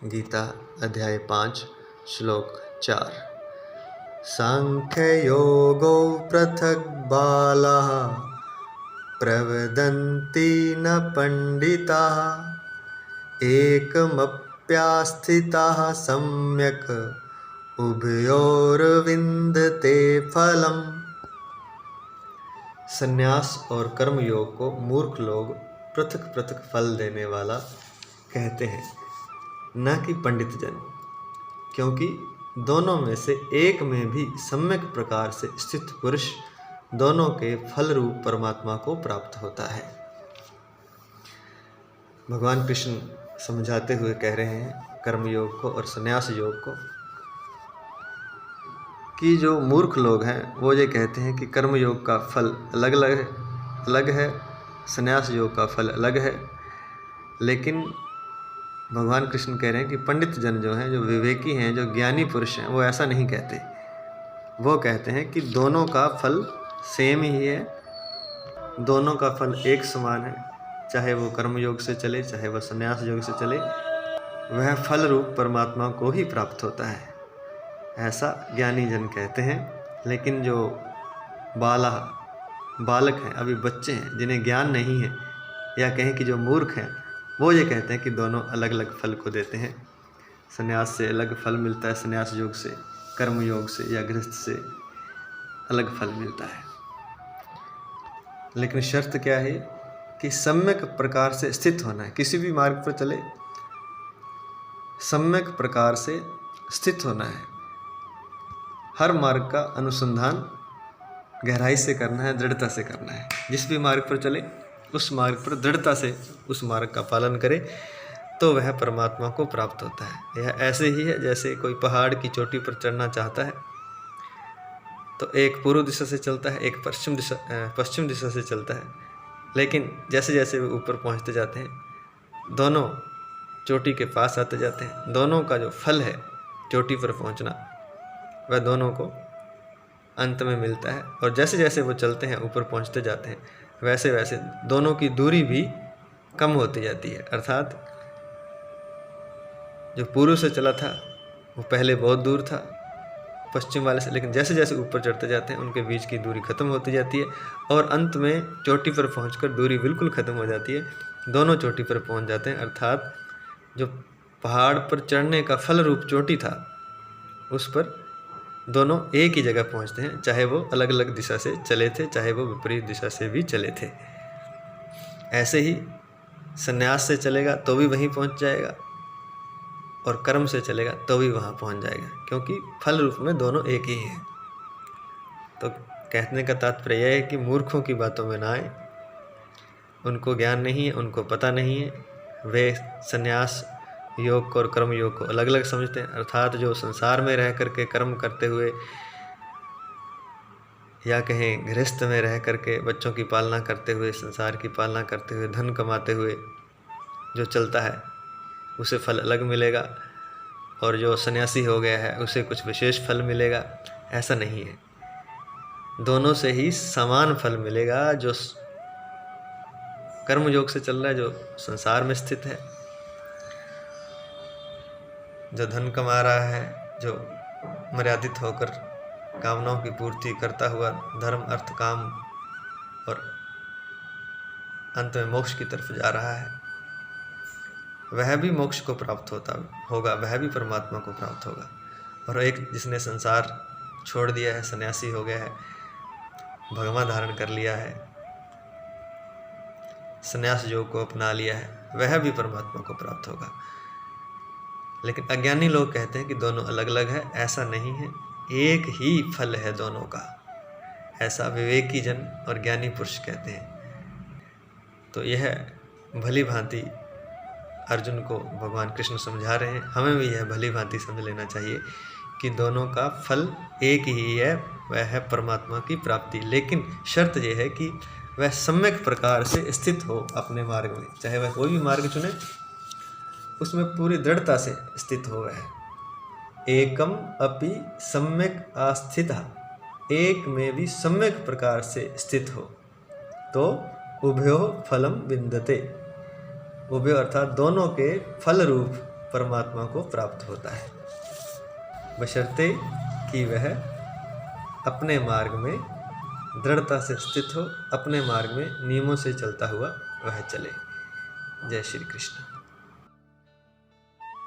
गीता अध्याय 5 श्लोक 4। सांख्ययोगो पृथक् बालाः प्रवदन्ति न पंडिताः एकमप्यास्थिताः सम्यक् उभयोर्विन्दते फलम्। संन्यास और कर्म योग को मूर्ख लोग पृथक पृथक फल देने वाला कहते हैं, न कि पंडित जन, क्योंकि दोनों में से एक में भी सम्यक प्रकार से स्थित पुरुष दोनों के फल रूप परमात्मा को प्राप्त होता है। भगवान कृष्ण समझाते हुए कह रहे हैं कर्म योग को और संन्यास योग को कि जो मूर्ख लोग हैं वो ये कहते हैं कि कर्म योग का फल अलग है, संन्यास योग का फल अलग है। लेकिन भगवान कृष्ण कह रहे हैं कि पंडित जन जो हैं, जो विवेकी हैं, जो ज्ञानी पुरुष हैं, वो ऐसा नहीं कहते। वो कहते हैं कि दोनों का फल सेम ही है, दोनों का फल एक समान है, चाहे वो कर्म योग से चले चाहे वह संन्यास योग से चले, वह फल रूप परमात्मा को ही प्राप्त होता है, ऐसा ज्ञानी जन कहते हैं। लेकिन जो बालक हैं, अभी बच्चे हैं, जिन्हें ज्ञान नहीं है, या कहें कि जो मूर्ख हैं, वो ये कहते हैं कि दोनों अलग अलग फल को देते हैं। संन्यास से अलग फल मिलता है, संन्यास योग से, कर्म योग से या गृहस्थ से अलग फल मिलता है। लेकिन शर्त क्या है कि सम्यक प्रकार से स्थित होना है। किसी भी मार्ग पर चले, सम्यक प्रकार से स्थित होना है। हर मार्ग का अनुसंधान गहराई से करना है, दृढ़ता से करना है। जिस भी मार्ग पर चले उस मार्ग पर दृढ़ता से उस मार्ग का पालन करे तो वह परमात्मा को प्राप्त होता है। यह ऐसे ही है जैसे कोई पहाड़ की चोटी पर चढ़ना चाहता है तो एक पूर्व दिशा से चलता है, एक पश्चिम दिशा से चलता है। लेकिन जैसे जैसे वे ऊपर पहुंचते जाते हैं, दोनों चोटी के पास आते जाते हैं। दोनों का जो फल है चोटी पर पहुंचना, वह दोनों को अंत में मिलता है। और जैसे जैसे वो चलते हैं, ऊपर पहुंचते जाते हैं, वैसे वैसे दोनों की दूरी भी कम होती जाती है। अर्थात जो पूर्व से चला था वो पहले बहुत दूर था पश्चिम वाले से, लेकिन जैसे जैसे ऊपर चढ़ते जाते हैं उनके बीच की दूरी खत्म होती जाती है और अंत में चोटी पर पहुंचकर दूरी बिल्कुल ख़त्म हो जाती है। दोनों चोटी पर पहुंच जाते हैं। अर्थात जो पहाड़ पर चढ़ने का फल रूप चोटी था, उस पर दोनों एक ही जगह पहुंचते हैं, चाहे वो अलग अलग दिशा से चले थे, चाहे वो विपरीत दिशा से भी चले थे। ऐसे ही संन्यास से चलेगा तो भी वहीं पहुंच जाएगा और कर्म से चलेगा तो भी वहां पहुंच जाएगा, क्योंकि फल रूप में दोनों एक ही हैं। तो कहने का तात्पर्य यह है कि मूर्खों की बातों में ना आए। उनको ज्ञान नहीं है, उनको पता नहीं है, वे संन्यास योग को और कर्म योग को अलग अलग समझते हैं। अर्थात जो संसार में रह करके कर्म करते हुए, या कहें गृहस्थ में रह करके बच्चों की पालना करते हुए, संसार की पालना करते हुए, धन कमाते हुए जो चलता है, उसे फल अलग मिलेगा, और जो सन्यासी हो गया है उसे कुछ विशेष फल मिलेगा। ऐसा नहीं है, दोनों से ही समान फल मिलेगा। जो कर्म योग से चल रहा है, जो संसार में स्थित है, जो धन कमा रहा है, जो मर्यादित होकर कामनाओं की पूर्ति करता हुआ धर्म, अर्थ, काम और अंत में मोक्ष की तरफ जा रहा है, वह भी मोक्ष को प्राप्त होगा, वह भी परमात्मा को प्राप्त होगा। और एक जिसने संसार छोड़ दिया है, सन्यासी हो गया है, भगवा धारण कर लिया है, संन्यास योग को अपना लिया है, वह भी परमात्मा को प्राप्त होगा। लेकिन अज्ञानी लोग कहते हैं कि दोनों अलग अलग है। ऐसा नहीं है, एक ही फल है दोनों का, ऐसा विवेकी जन और ज्ञानी पुरुष कहते हैं। तो यह भली भांति अर्जुन को भगवान कृष्ण समझा रहे हैं। हमें भी यह भली भांति समझ लेना चाहिए कि दोनों का फल एक ही है, वह है परमात्मा की प्राप्ति। लेकिन शर्त यह है कि वह सम्यक प्रकार से स्थित हो अपने मार्ग में। चाहे वह कोई भी मार्ग चुने, उसमें पूरी दृढ़ता से स्थित हो वह। एकम अपि सम्यक आस्थितः, एक में भी सम्यक प्रकार से स्थित हो तो उभयो फलम विन्दते। उभयो अर्थात दोनों के फल रूप परमात्मा को प्राप्त होता है, बशर्ते कि वह अपने मार्ग में दृढ़ता से स्थित हो, अपने मार्ग में नियमों से चलता हुआ वह चले। जय श्री कृष्ण।